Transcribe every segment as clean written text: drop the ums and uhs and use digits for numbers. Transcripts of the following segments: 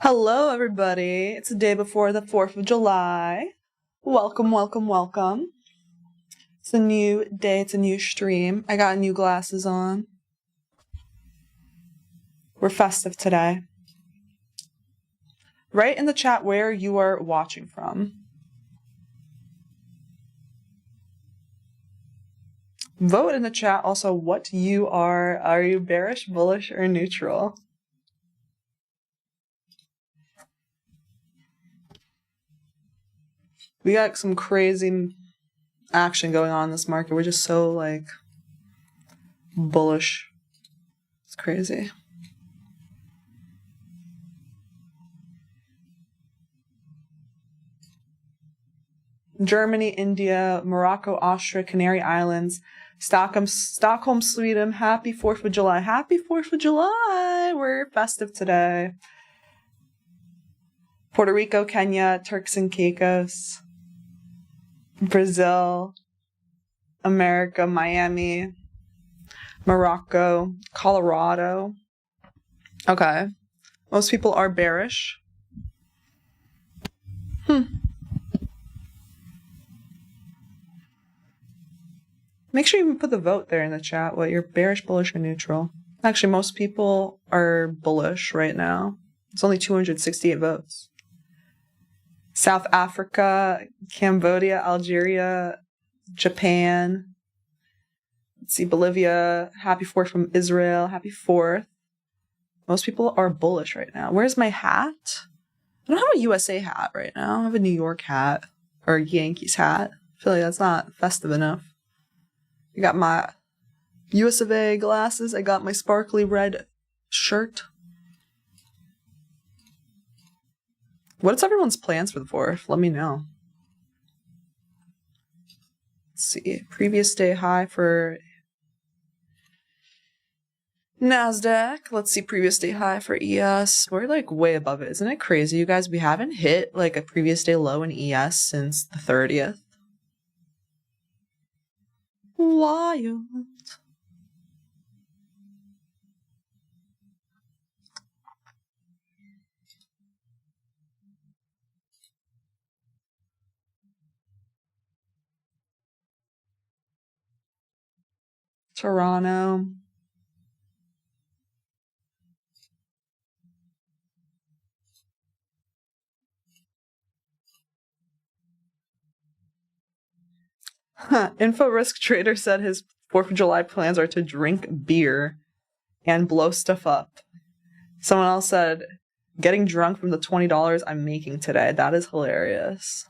Hello, everybody. It's the day before the 4th of July. Welcome, welcome, welcome. It's a new day. It's a new stream. I got new glasses on. We're festive today. Write in the chat where you are watching from. Vote in the chat also what you are. Are you bearish, bullish, or neutral? We got some crazy action going on in this market. We're just so, bullish. It's crazy. Germany, India, Morocco, Austria, Canary Islands, Stockholm, Sweden. Happy 4th of July. Happy 4th of July. We're festive today. Puerto Rico, Kenya, Turks and Caicos, Brazil, America, Miami, Morocco, Colorado. Okay. Most people are bearish. Make sure you put the vote there in the chat, what you're bearish, bullish, or neutral. Actually, most people are bullish right now. It's only 268 votes. South Africa, Cambodia, Algeria, Japan. Let's see, Bolivia. Happy 4th from Israel. Happy 4th. Most people are bullish right now. Where's my hat? I don't have a USA hat right now. I have a New York hat or a Yankees hat. I feel like that's not festive enough. I got my US of A glasses. I got my sparkly red shirt. What's everyone's plans for the 4th? Let me know. Let's see. Previous day high for NASDAQ. Let's see. Previous day high for ES. We're way above it. Isn't it crazy, you guys? We haven't hit a previous day low in ES since the 30th. Wild. Toronto. Info Risk Trader said his 4th of July plans are to drink beer and blow stuff up. Someone else said, getting drunk from the $20 I'm making today. That is hilarious.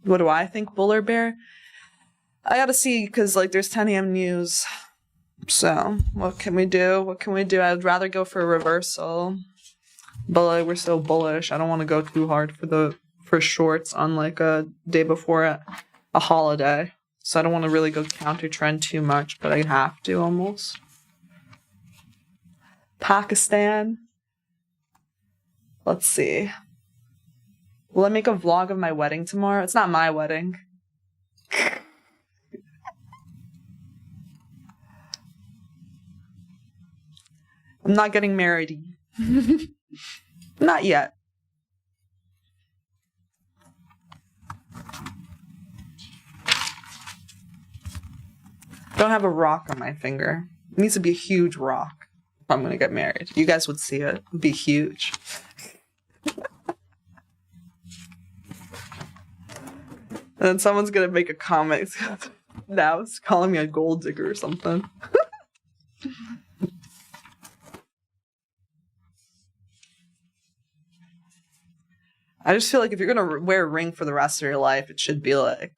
What do I think, bull or bear? I gotta see, because there's 10 a.m. news. So, what can we do? What can we do? I'd rather go for a reversal. But we're so bullish. I don't want to go too hard for shorts on a day before a holiday. So I don't want to really go counter trend too much, but I have to almost. Pakistan. Let's see. Will I make a vlog of my wedding tomorrow? It's not my wedding. I'm not getting married. Not yet. Don't have a rock on my finger. It needs to be a huge rock if I'm going to get married. You guys would see it. It'd be huge. And then someone's gonna make a comment now, it's calling me a gold digger or something. I just feel like if you're gonna wear a ring for the rest of your life, it should be like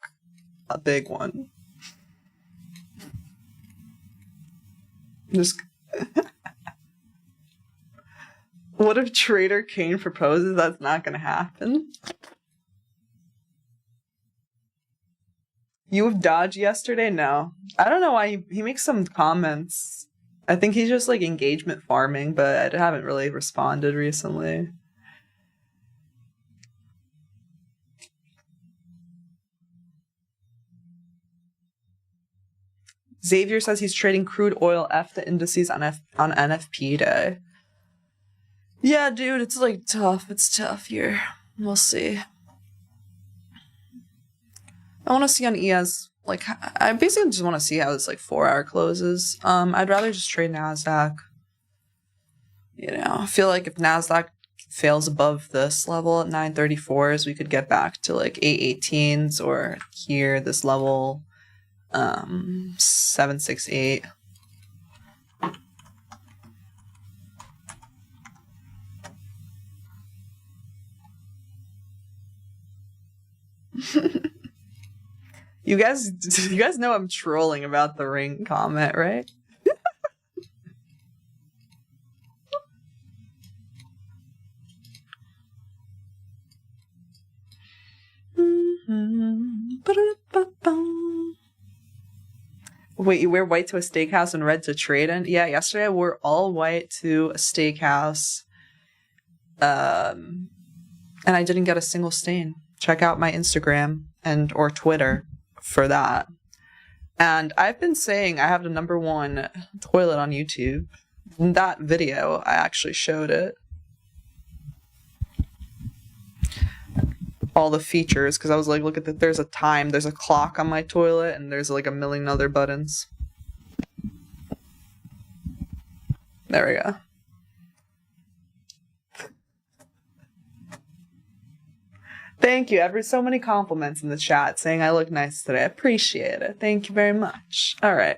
a big one. Just what if Trader Kane proposes? That's not gonna happen. You have Dodge yesterday? No. I don't know why he makes some comments. I think he's just like engagement farming, but I haven't really responded recently. Xavier says he's trading crude oil F the indices on NFP day. Yeah, dude, it's like tough. It's tough here. We'll see. I want to see on ES, like, I basically just want to see how this, like, 4-hour closes. I'd rather just trade NASDAQ. You know, I feel like if NASDAQ fails above this level at 934s, we could get back to, like, 818s, or here, this level, 768. You guys know I'm trolling about the ring comment, right? Wait, you wear white to a steakhouse and red to trade in? Yeah, yesterday I wore all white to a steakhouse. And I didn't get a single stain. Check out my Instagram and or Twitter for that. And I've been saying I have the #1 toilet on YouTube. In that video, I actually showed it. All the features, because I was like, look at that, there's a time, there's a clock on my toilet, and there's like a million other buttons. There we go. Thank you. So many compliments in the chat saying I look nice today. I appreciate it. Thank you very much. All right.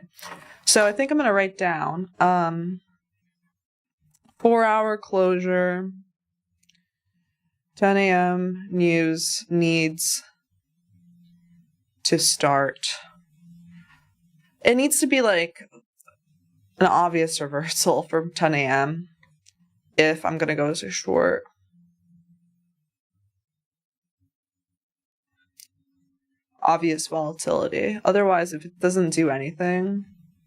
So I think I'm going to write down 4-hour closure, 10 a.m. news needs to start. It needs to be like an obvious reversal from 10 a.m. if I'm going to go so short. Obvious volatility. Otherwise, if it doesn't do anything,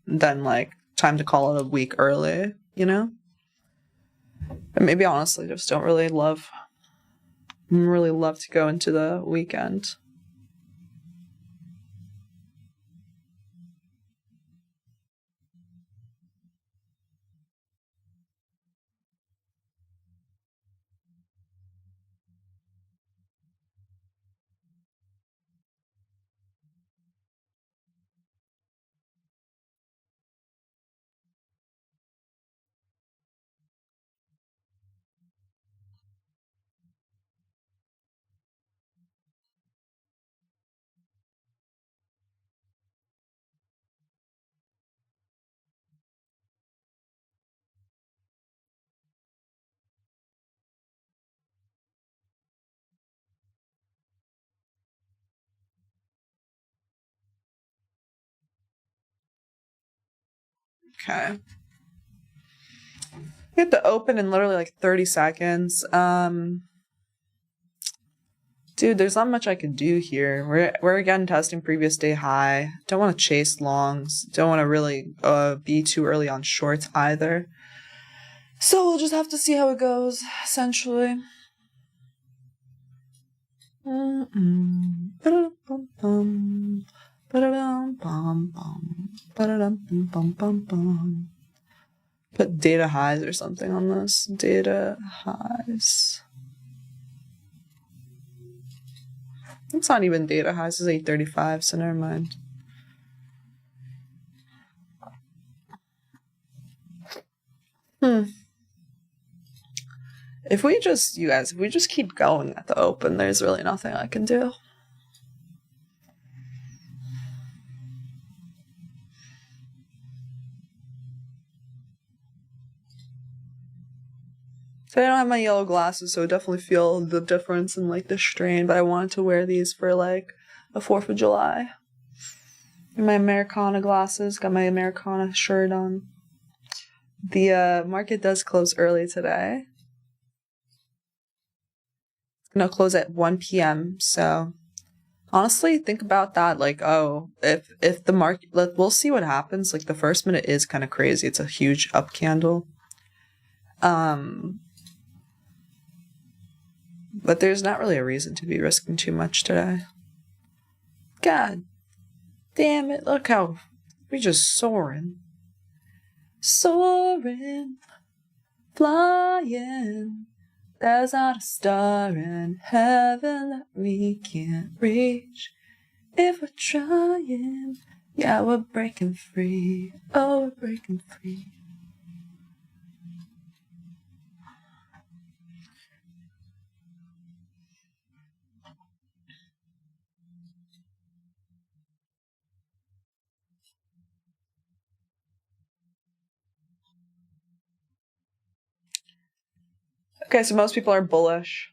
then like time to call it a week early, you know? And maybe honestly just don't really love to go into the weekend. Okay. We have to open in literally like 30 seconds. Dude, there's not much I can do here. We're again testing previous day high. Don't want to chase longs. Don't want to really be too early on shorts either. So we'll just have to see how it goes, essentially. Put data highs or something on this. Data highs. It's not even data highs. It's 835, so never mind. If we just keep going at the open, there's really nothing I can do. So I don't have my yellow glasses, so I definitely feel the difference in like the strain, but I wanted to wear these for like the 4th of July. And my Americana glasses, got my Americana shirt on. The market does close early today. It's gonna close at 1 p.m. So honestly, think about that. Like, oh, if the market, we'll see what happens. Like the first minute is kind of crazy. It's a huge up candle. But there's not really a reason to be risking too much today. God damn it! Look how we're just soaring, flying. There's not a star in heaven that we can't reach. If we're trying, yeah, we're breaking free. Oh, we're breaking free. Okay, so most people are bullish.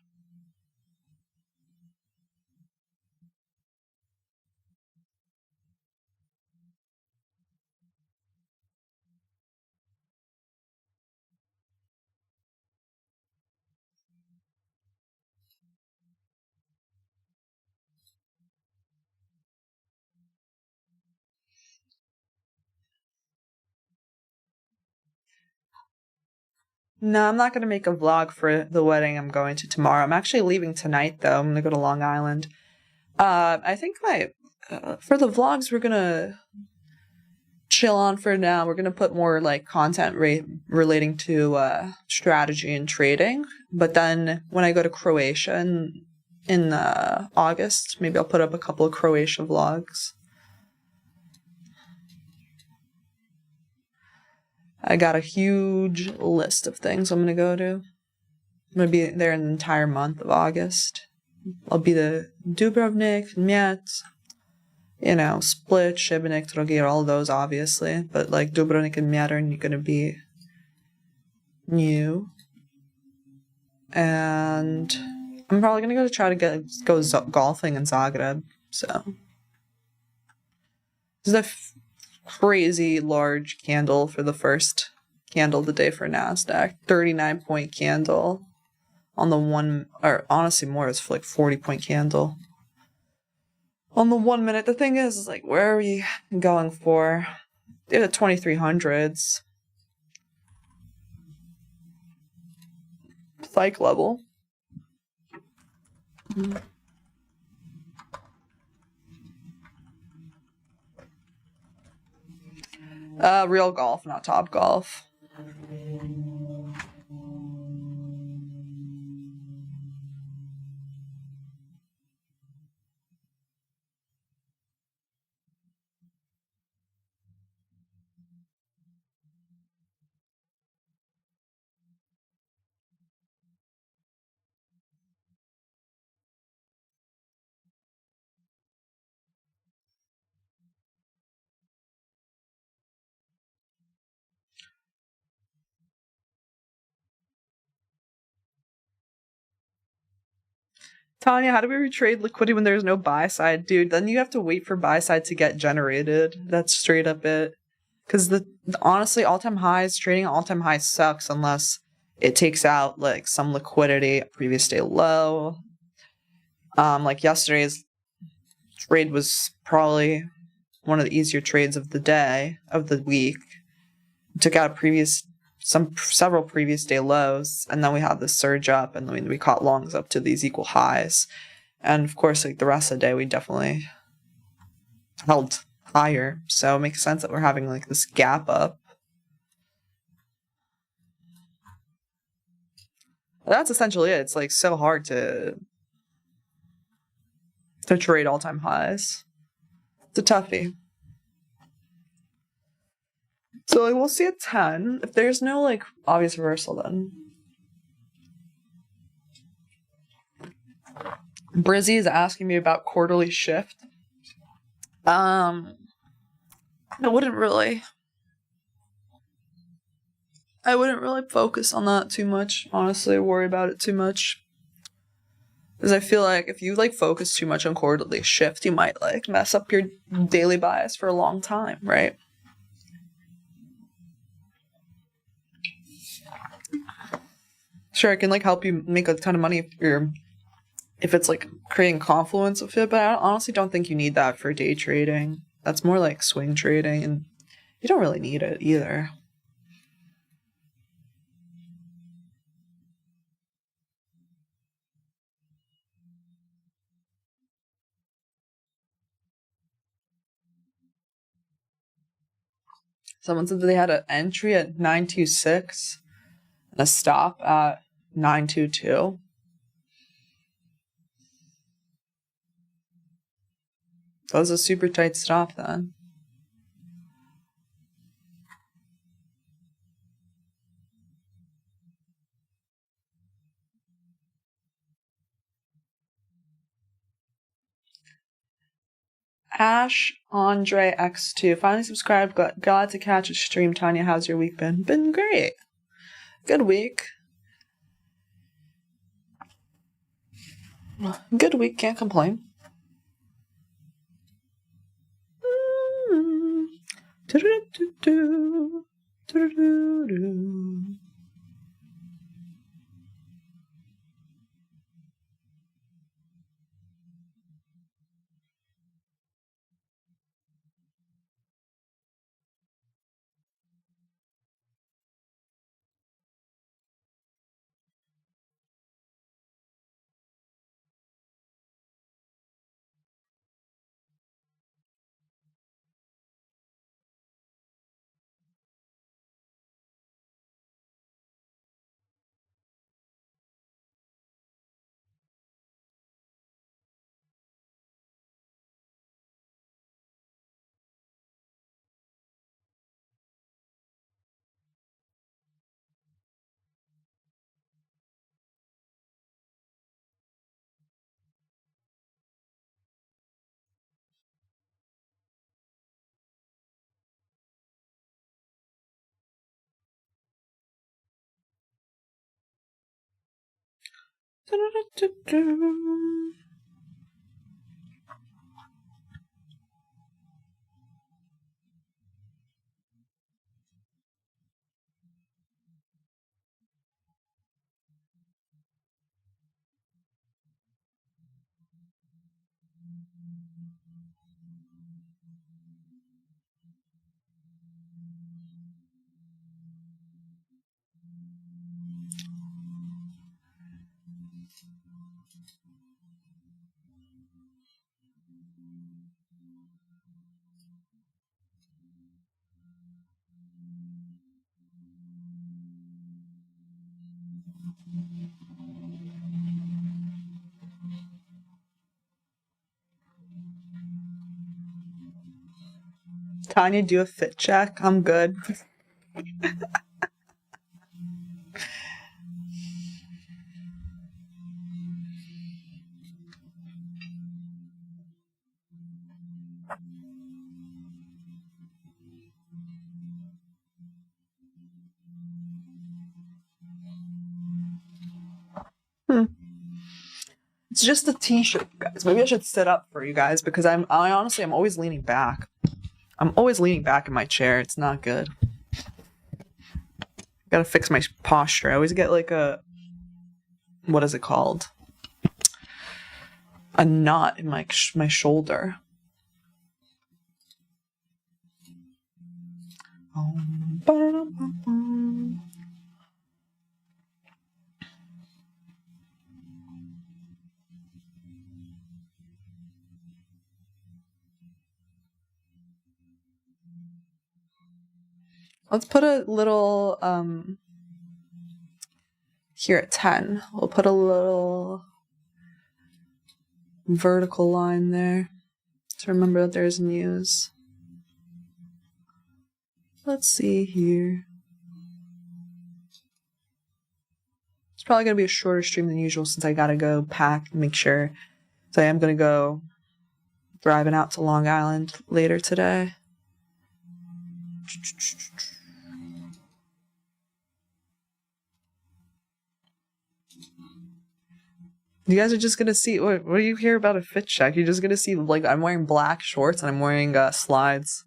No, I'm not going to make a vlog for the wedding I'm going to tomorrow. I'm actually leaving tonight, though. I'm going to go to Long Island. I think for the vlogs, we're going to chill on for now. We're going to put more like content relating to strategy and trading. But then when I go to Croatia in August, maybe I'll put up a couple of Croatia vlogs. I got a huge list of things I'm going to go to. I'm going to be there an entire month of August. I'll be to Dubrovnik, Mjet, Split, Šibenik, Trogir, all of those, obviously. But, like, Dubrovnik and Mjet are going to be new. And I'm probably going to try to go golfing in Zagreb. So, this is a crazy large candle for the first candle of the day for NASDAQ. 39-point candle on the one, or honestly more, it's like 40-point candle on the 1 minute. The thing is like, where are we going for? They're the 2300s. Psych level. Real golf, not Top Golf. Tanya, how do we retrade liquidity when there's no buy side? Dude, then you have to wait for buy side to get generated. That's straight up it. Because honestly, all-time highs, trading at all-time highs sucks unless it takes out like some liquidity, previous day low. Like yesterday's trade was probably one of the easier trades of the day, of the week. Took out several previous day lows, and then we had this surge up, and then we caught longs up to these equal highs. And of course, like the rest of the day, we definitely held higher. So it makes sense that we're having like this gap up. That's essentially it. It's like so hard to trade all-time highs. It's a toughie. So like, we'll see a 10. If there's no like obvious reversal, then Brizzy is asking me about quarterly shift. I wouldn't really. I wouldn't really focus on that too much, honestly, worry about it too much. Because I feel like if you, like, focus too much on quarterly shift, you might, like, mess up your daily bias for a long time, right? Sure, it can, like, help you make a ton of money if it's, like, creating confluence with it, but I honestly don't think you need that for day trading. That's more like swing trading, and you don't really need it either. Someone said that they had an entry at 926 and a stop at 922. That was a super tight stop then. Ash Andre X2 finally subscribed. Glad to catch a stream. Tanya, how's your week been? Been great. Good week. Good week. Can't complain. Tanya, do a fit check. I'm good. It's just a t-shirt, guys. Maybe I should sit up for you guys because I honestly, I'm always leaning back. I'm always leaning back in my chair. It's not good. Gotta fix my posture. I always get like a, what is it called? A knot in my shoulder. Let's put a little, here at 10. We'll put a little vertical line there to remember that there's news. Let's see here. It's probably going to be a shorter stream than usual since I gotta go pack and make sure. So I am going to go driving out to Long Island later today. You guys are just gonna see, what do you hear about a fit check? You're just gonna see, like, I'm wearing black shorts and I'm wearing slides.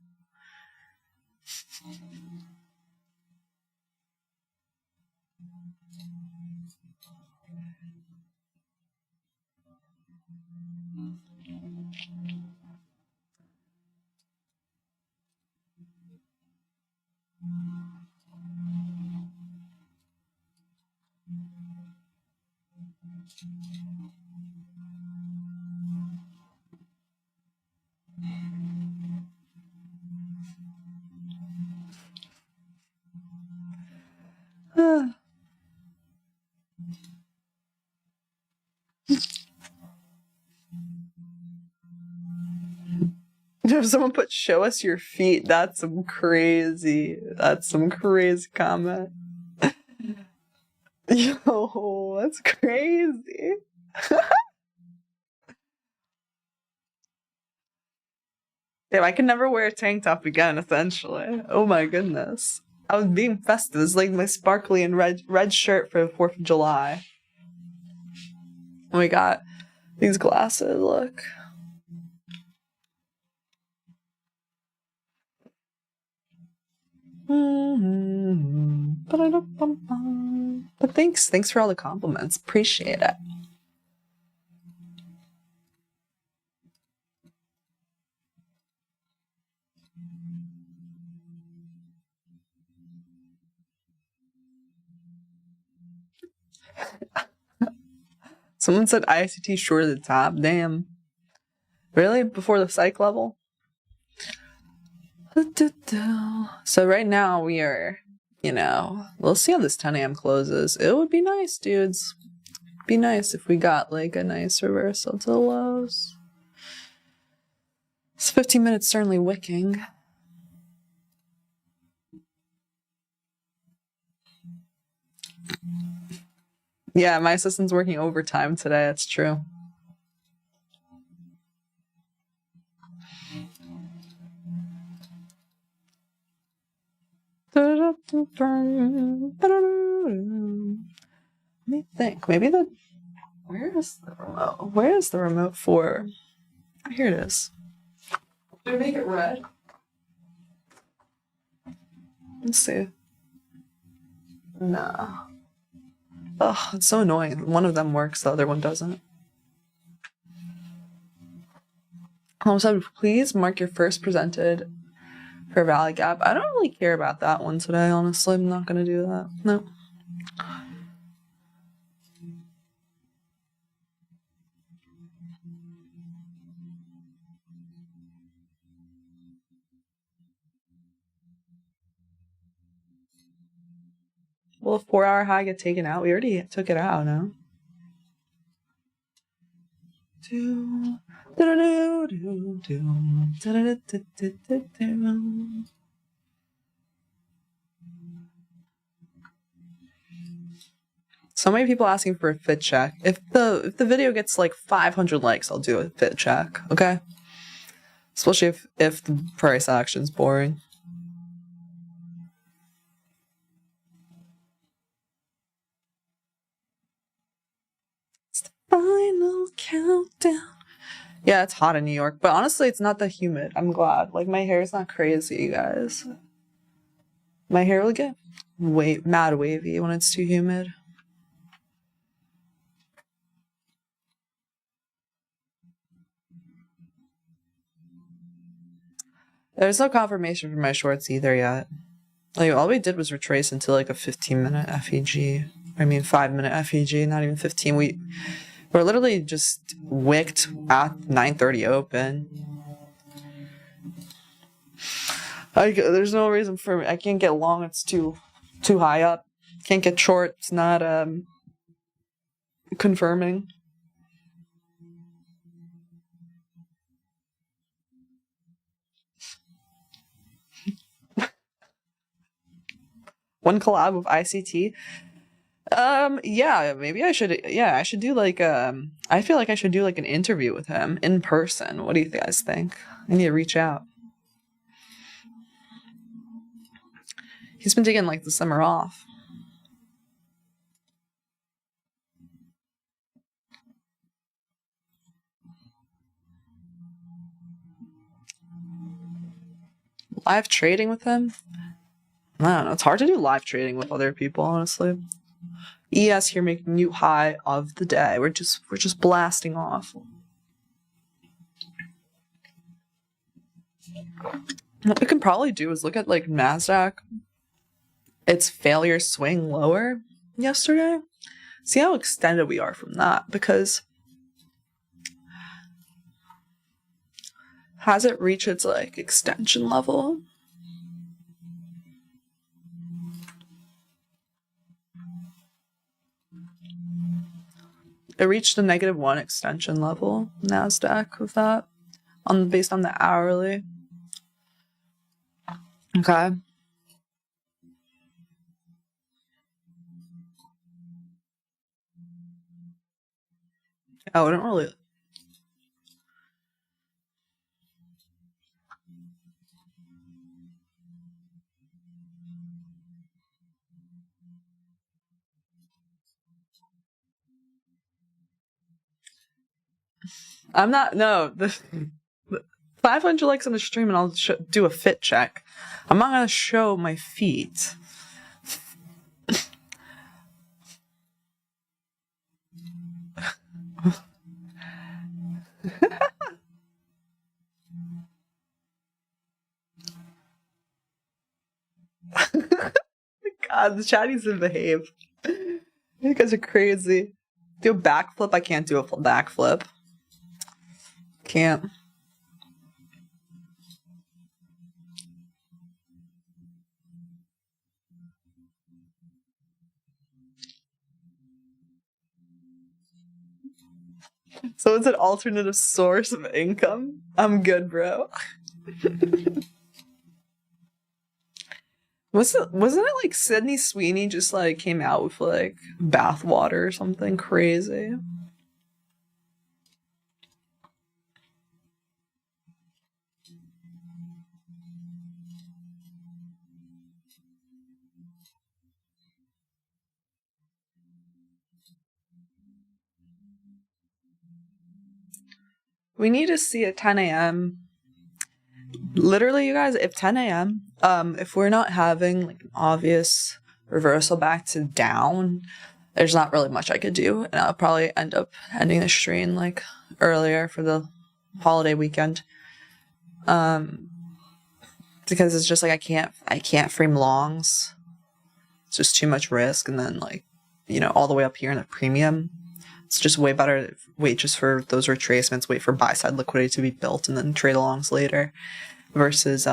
If someone put "show us your feet," that's some crazy comment. Yo, that's crazy. Damn, I can never wear a tank top again, essentially. Oh my goodness. I was being festive. It's like my sparkly and red shirt for the 4th of July. And we got these glasses, look. But thanks for all the compliments. Appreciate it. Someone said ICT short of the top. Damn. Really? Before the psych level? So right now we are, we'll see how this 10 a.m. closes. It would be nice, dudes. Be nice if we got like a nice reversal to the lows. It's 15 minutes certainly wicking. Yeah, my assistant's working overtime today. That's true. Let me think. Maybe where is the remote? Where is the remote for? Here it is. Did I make it red? Let's see. Nah. Ugh, it's so annoying. One of them works, the other one doesn't. So please mark your first presented for Valley Gap. I don't really care about that one today, honestly. I'm not going to do that. No. Will a 4-hour high get taken out? We already took it out, no? So many people asking for a fit check. If the video gets like 500 likes, I'll do a fit check, okay? Especially if the price action's boring. It's the final countdown. Yeah, it's hot in New York, but honestly, it's not that humid. I'm glad. Like, my hair is not crazy, you guys. My hair will get mad wavy when it's too humid. There's no confirmation for my shorts either yet. Like, all we did was retrace into like a 15-minute FEG. I mean, 5-minute FEG, not even 15. We're literally just wicked at 9:30 open. There's no reason for me. I can't get long. It's too high up. Can't get short. It's not confirming. One collab with ICT. Yeah, maybe I should. Yeah, I should do like I feel like I should do like an interview with him in person. What do you guys think? I need to reach out. He's been taking like the summer off. Live trading with him? I don't know. It's hard to do live trading with other people, honestly. ES here making new high of the day. We're just blasting off. What we can probably do is look at like NASDAQ. Its failure swing lower yesterday. See how extended we are from that, because has it reached its like extension level? It reached a -1 extension level, NASDAQ, with that, based on the hourly. Okay. Oh, I don't really. I'm not. No. The 500 likes on the stream and I'll do a fit check. I'm not going to show my feet. God, the chat needs to behave. You guys are crazy. Do a backflip? I can't do a backflip. Can't. So it's an alternative source of income? I'm good, bro. Wasn't it like Sydney Sweeney just like came out with like bathwater or something crazy? We need to see at 10 a.m. Literally, you guys, if 10 a.m., if we're not having like an obvious reversal back to down, there's not really much I could do, and I'll probably end up ending the stream like earlier for the holiday weekend. Because it's just like I can't frame longs. It's just too much risk, and then like, you know, all the way up here in the premium, it's just way better to wait just for those retracements, wait for buy side liquidity to be built, and then trade alongs later, versus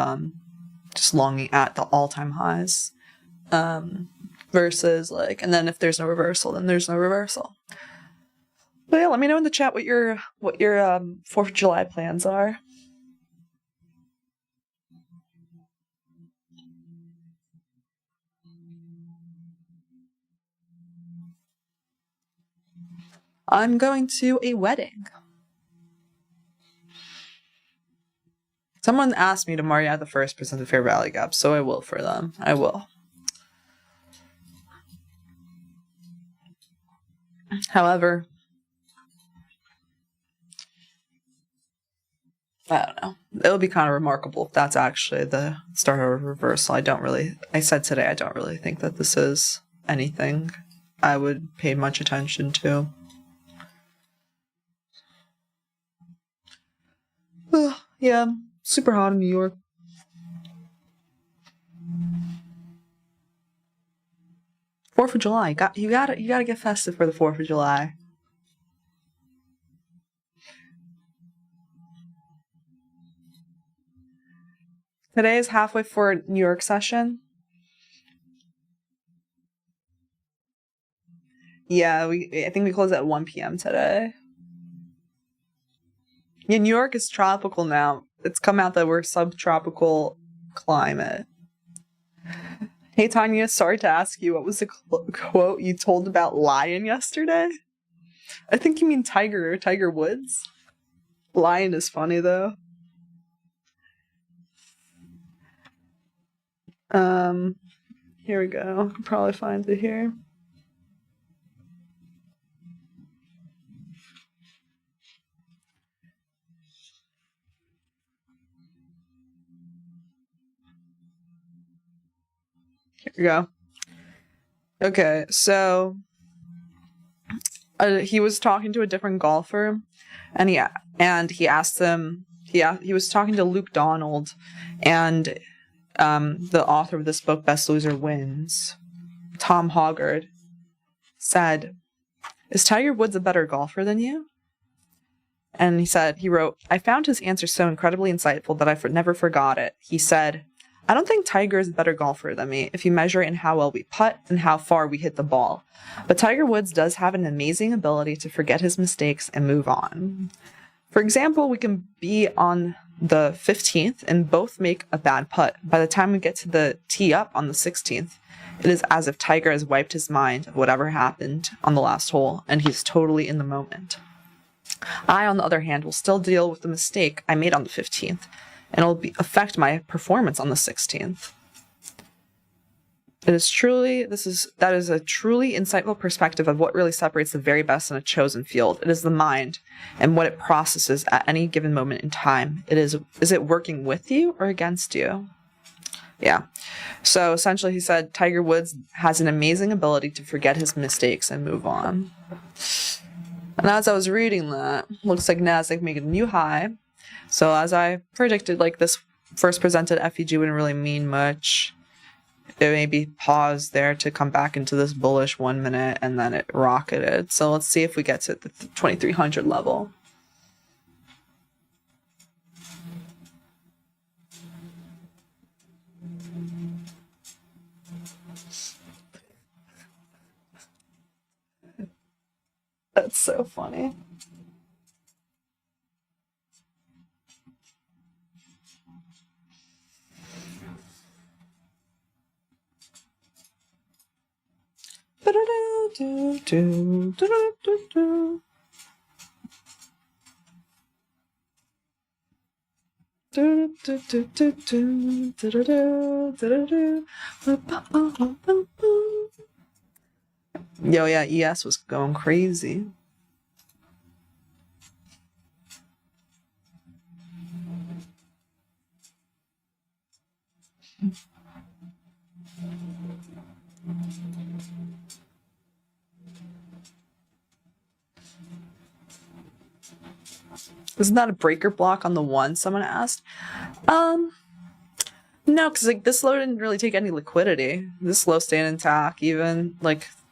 just longing at the all-time highs. Versus like, and then if there's no reversal, then there's no reversal. But yeah, let me know in the chat what your 4th of July plans are. I'm going to a wedding. Someone asked me to marry at the 1st% of fair value gap, so I will for them. I will. However, I don't know. It would be kind of remarkable if that's actually the start of a reversal. I said today I don't really think that this is anything I would pay much attention to. Yeah, super hot in New York. Fourth of July. You gotta get festive for the 4th of July. Today is halfway for New York session. Yeah, I think we close at 1 p.m. today. Yeah, New York is tropical now. It's come out that we're subtropical climate. Hey, Tanya, sorry to ask you, what was the quote you told about Lion yesterday? I think you mean Tiger Woods. Lion is funny, though. Here we go. I can probably find it here. Here we go. Okay, so he was talking to a different golfer, and he asked him. He was talking to Luke Donald, and the author of this book, Best Loser Wins, Tom Hoggard, said, "Is Tiger Woods a better golfer than you?" And he wrote, "I found his answer so incredibly insightful that I never forgot it. He said, I don't think Tiger is a better golfer than me if you measure it in how well we putt and how far we hit the ball. But Tiger Woods does have an amazing ability to forget his mistakes and move on. For example, we can be on the 15th and both make a bad putt. By the time we get to the tee up on the 16th, it is as if Tiger has wiped his mind of whatever happened on the last hole, and he's totally in the moment. I, on the other hand, will still deal with the mistake I made on the 15th, and it'll affect my performance on the 16th. That is a truly insightful perspective of what really separates the very best in a chosen field. It is the mind and what it processes at any given moment in time. Is it working with you or against you?" Yeah. So essentially he said Tiger Woods has an amazing ability to forget his mistakes and move on. And as I was reading that, looks like NASDAQ making a new high. So as I predicted, this first presented FEG wouldn't really mean much. It maybe paused there to come back into this bullish 1 minute, and then it rocketed. So let's see if we get to the 2300 level. That's so funny. Yo, yeah, ES was going crazy. Isn't that a breaker block on the 1? Someone asked. No, because this low didn't really take any liquidity. This low stayed intact. Even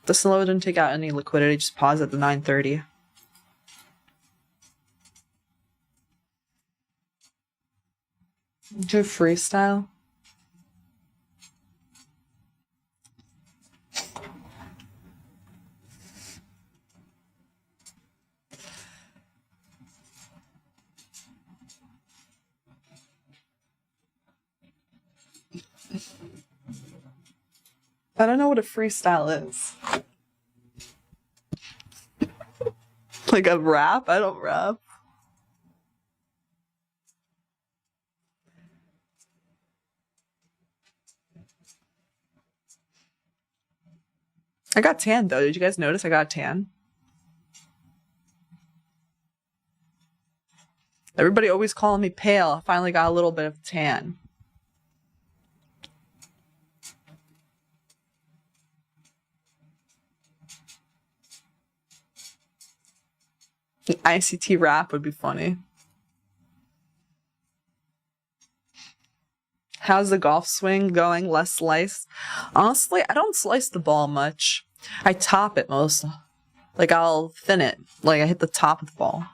this low didn't take out any liquidity. Just paused at the 930. Do freestyle. I don't know what a freestyle is. Like a rap? I don't rap. I got tan though. Did you guys notice I got tan? Everybody always calling me pale. I finally got a little bit of tan. An ICT rap would be funny. How's the golf swing going? Less slice? Honestly, I don't slice the ball much. I top it most. I'll thin it. I hit the top of the ball.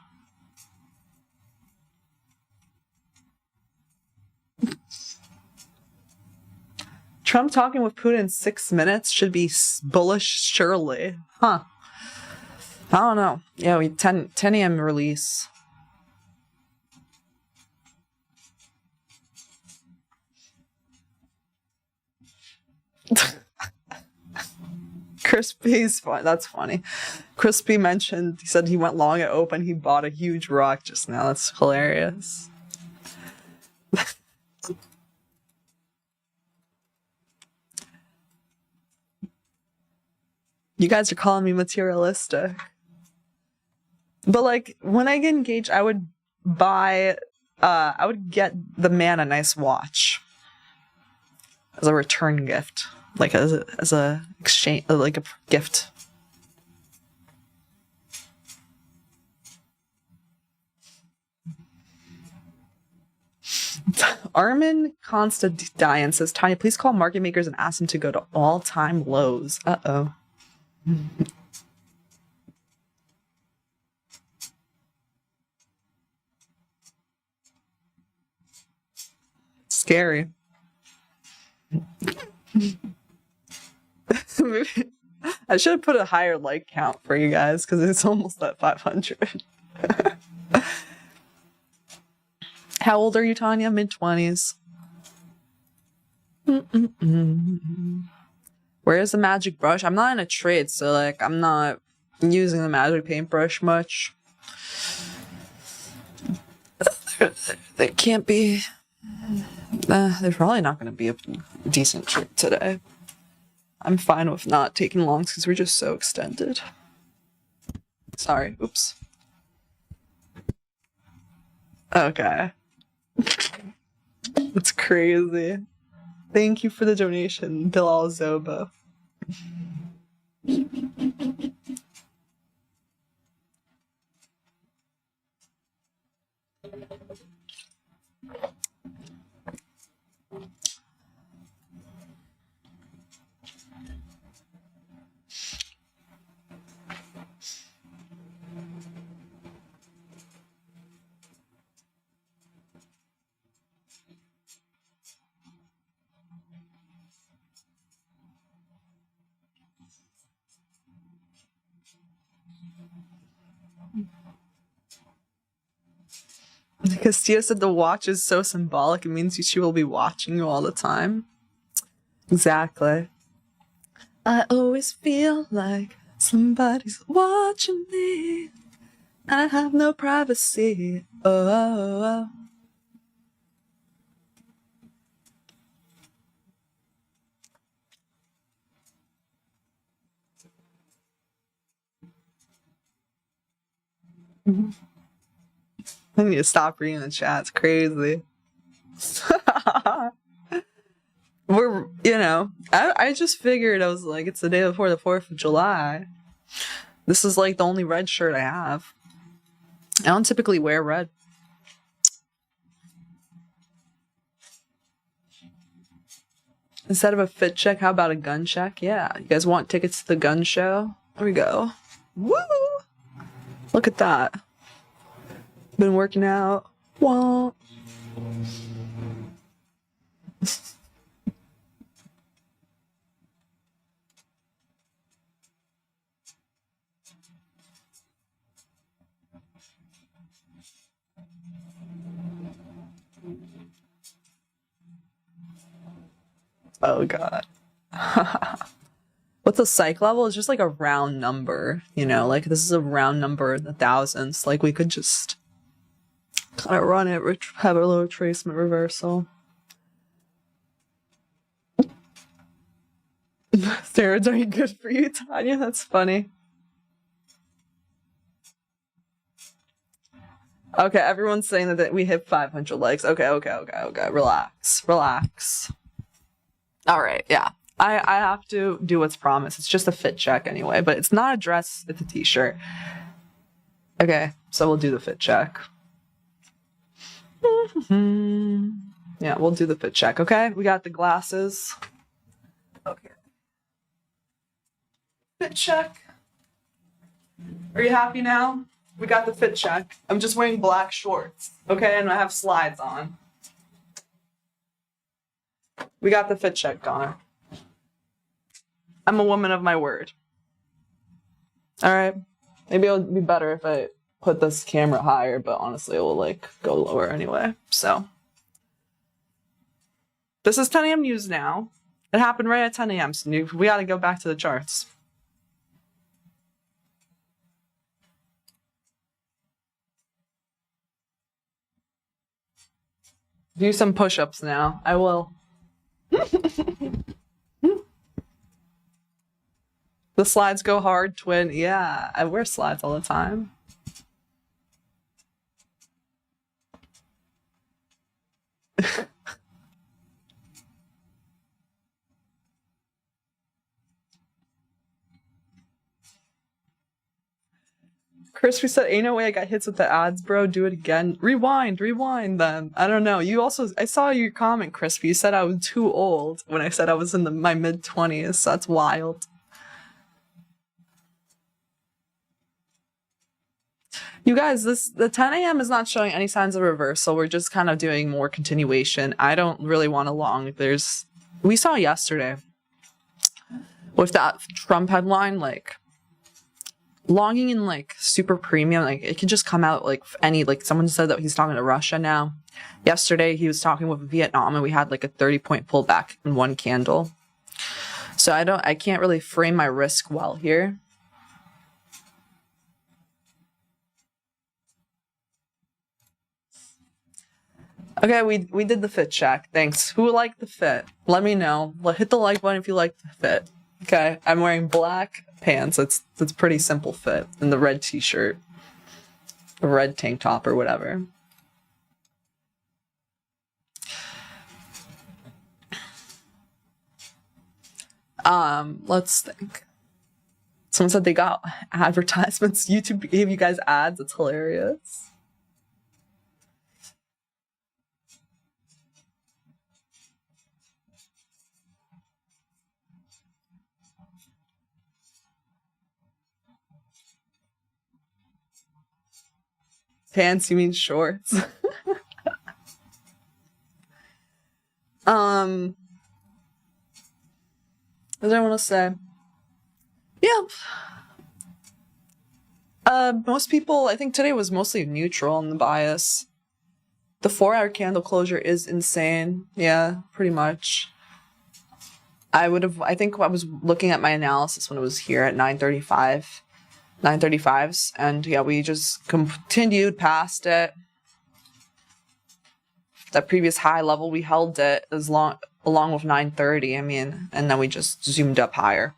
Trump talking with Putin in 6 minutes should be bullish, surely. Huh. I don't know. Yeah, 10 a.m. release. Crispy's fun. That's funny. Crispy mentioned, he said he went long at open. He bought a huge rock just now. That's hilarious. You guys are calling me materialistic. But when I get engaged, I would get the man a nice watch as a return gift. like as a exchange, like a gift. Armin Constantine says, Tanya, please call market makers and ask them to go to all-time lows. Uh-oh. Scary. I should have put a higher like count for you guys because it's almost at 500. How old are you, Tanya? Mid-20s. Where's the magic brush? I'm not in a trade, so like I'm not using the magic paintbrush much. There can't be. There's probably not going to be a decent trade today. I'm fine with not taking longs because we're just so extended. Sorry. Oops. Okay. That's crazy. Thank you for the donation, Bilal Zoba. Castillo said the watch is so symbolic, it means she will be watching you all the time. Exactly. I always feel like somebody's watching me. I have no privacy. Oh. I need to stop reading the chat. It's crazy. We're, I just figured, I was like, it's the day before the 4th of July. This is like the only red shirt I have. I don't typically wear red. Instead of a fit check, how about a gun check? Yeah, you guys want tickets to the gun show? There we go. Woo! Look at that. Been working out. Wah. Oh god. What's a psych level? It's just like a round number, like this is a round number in the thousands. Like we could just kind of run it, have a little retracement reversal. Steroids are good for you, Tanya? That's funny. Okay, everyone's saying that we hit 500 likes. Okay. Relax. All right, yeah. I have to do what's promised. It's just a fit check anyway, but it's not a dress, it's a t-shirt. Okay, so we'll do the fit check. Yeah, we'll do the fit check, okay? We got the glasses. Okay. Fit check. Are you happy now? We got the fit check. I'm just wearing black shorts, okay? And I have slides on. We got the fit check, Connor. I'm a woman of my word. Alright. Maybe it'll be better if I put this camera higher, but honestly it will go lower anyway. So this is 10 a.m. news now. It happened right at 10 a.m. So we gotta go back to the charts. Do some push-ups now. I will. The slides go hard, twin. Yeah, I wear slides all the time. Crispy said, ain't no way I got hits with the ads, bro. Do it again. Rewind then. I don't know. You also, I saw your comment, Crispy. You said I was too old when I said I was in my mid-20s. So that's wild. You guys, the 10 a.m. is not showing any signs of reversal. We're just kind of doing more continuation. I don't really want to long. We saw yesterday with that Trump headline, like, longing in like super premium, like it can just come out like any, like someone said that he's talking to Russia now. Yesterday he was talking with Vietnam and we had like a 30-point pullback in one candle. So I can't really frame my risk well here. Okay, we did the fit check. Thanks. Who liked the fit? Let me know. Hit the like button if you liked the fit. Okay, I'm wearing black pants. It's pretty simple fit, and the red t-shirt, the red tank top or whatever. Let's think. Someone said they got advertisements. YouTube gave you guys ads. It's hilarious. Pants, you mean shorts? What did I want to say? Yeah. Most people, I think today was mostly neutral in the bias. The 4-hour candle closure is insane. Yeah, pretty much. I think I was looking at my analysis when it was here at 935s, and yeah, we just continued past it. That previous high level, we held it along with 930, I mean, and then we just zoomed up higher.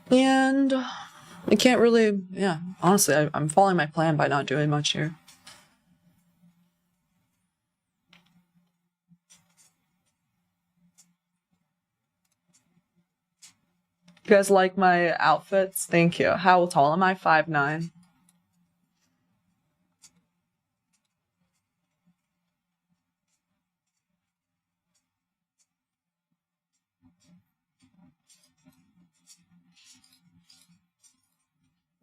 And I can't really, yeah, honestly, I'm following my plan by not doing much here. You guys like my outfits? Thank you. How tall am I? 5'9".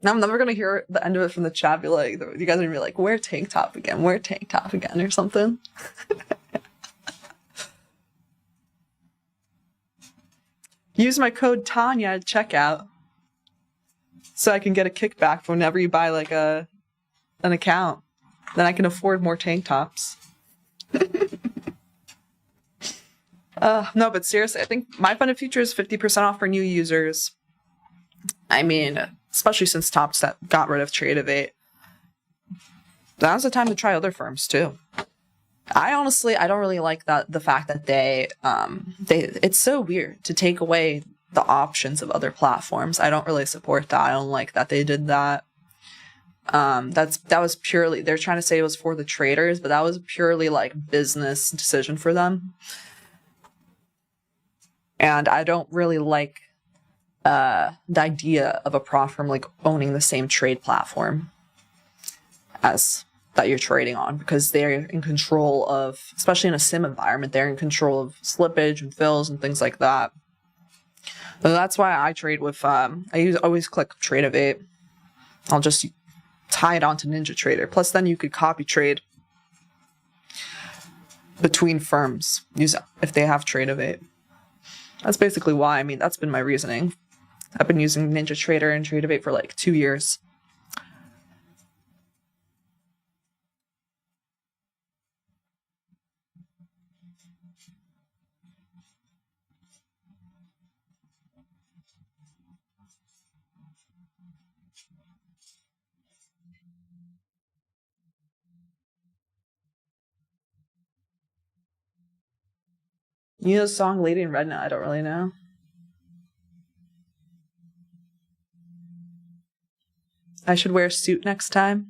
Now I'm never gonna hear the end of it from the chat. Be like, you guys are gonna be like, wear tank top again, or something. Use my code Tanya at checkout so I can get a kickback whenever you buy like an account. Then I can afford more tank tops. No, but seriously, I think my funded future is 50% off for new users. I mean, especially since Topstep got rid of Trade Evade. Now's the time to try other firms too. I don't really like the fact that it's so weird to take away the options of other platforms. I don't really support that. I don't like that they did that. That was purely, they're trying to say it was for the traders, but that was purely like business decision for them. And I don't really like the idea of a platform like owning the same trade platform as that you're trading on, because they're in control of, especially in a sim environment, they're in control of slippage and fills and things like that. So that's why I trade with, always click Trade Evade. I'll just tie it onto NinjaTrader. Plus then you could copy trade between firms if they have Trade Evade. That's basically why. I mean, that's been my reasoning. I've been using NinjaTrader and Trade Evade for like 2 years. You know the song Lady in Red? No, I don't really know. I should wear a suit next time.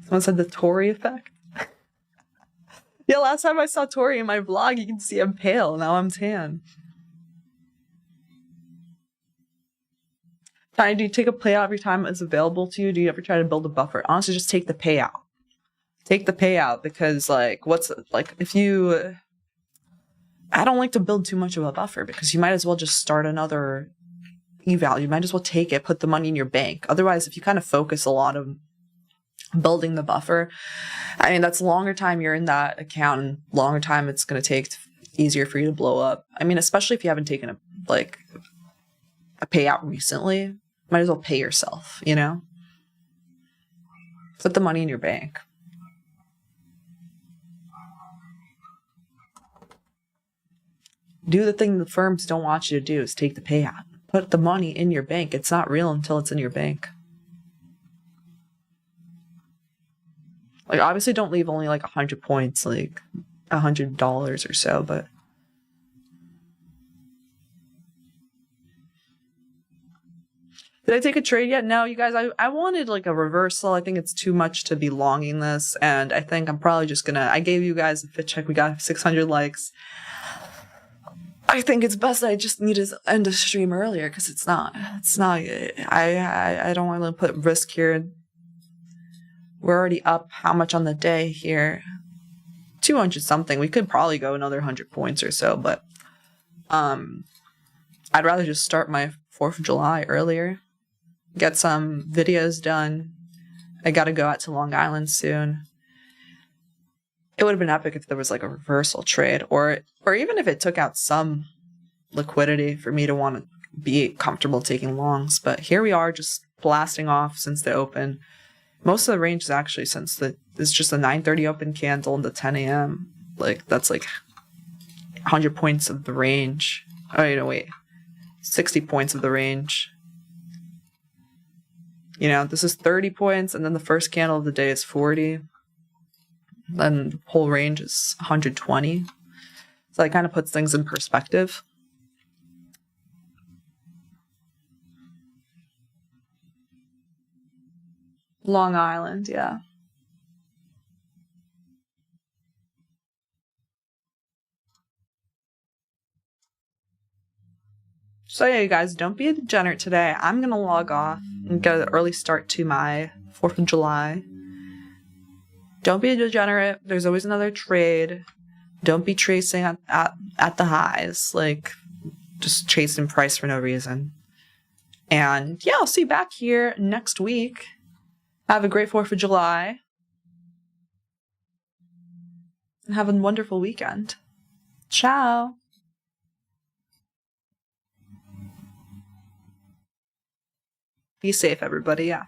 Someone said the Tory effect. Yeah, last time I saw Tori in my vlog, you can see I'm pale. Now I'm tan. Tiny, do you take a payout every time it's available to you? Do you ever try to build a buffer? Honestly, just take the payout. Take the payout because, like, if you... I don't like to build too much of a buffer because you might as well just start another eval. You might as well take it, put the money in your bank. Otherwise, if you kind of focus a lot of building the buffer, I mean, that's longer time you're in that account and longer time it's going to take easier for you to blow up. I mean, especially if you haven't taken a payout recently, might as well pay yourself, you know? Put the money in your bank. Do the thing the firms don't want you to do, is take the payout. Put the money in your bank. It's not real until it's in your bank. Like, obviously don't leave only like 100 points, like $100 or so, but... Did I take a trade yet? No, you guys, I wanted like a reversal. I think it's too much to be longing this, and I think I'm probably just gonna... I gave you guys a fit check. We got 600 likes. I think it's best I just need to end the stream earlier because it's not, I don't want to put risk here. We're already up how much on the day here? 200 something. We could probably go another 100 points or so, but I'd rather just start my 4th of July earlier. Get some videos done. I gotta go out to Long Island soon. It would have been epic if there was like a reversal trade, or even if it took out some liquidity for me to want to be comfortable taking longs. But here we are, just blasting off since the open. Most of the range is actually it's just a 9:30 open candle and the 10 a.m. Like, that's like 100 points of the range. Oh, no, wait. 60 points of the range. You know, this is 30 points, and then the first candle of the day is 40. Then the whole range is 120. So that kind of puts things in perspective. Long Island, yeah. So yeah, you guys, don't be a degenerate today. I'm going to log off and get an early start to my 4th of July. Don't be a degenerate. There's always another trade. Don't be tracing at the highs. Like, just chasing price for no reason. And yeah, I'll see you back here next week. Have a great 4th of July. And have a wonderful weekend. Ciao. Be safe, everybody. Yeah.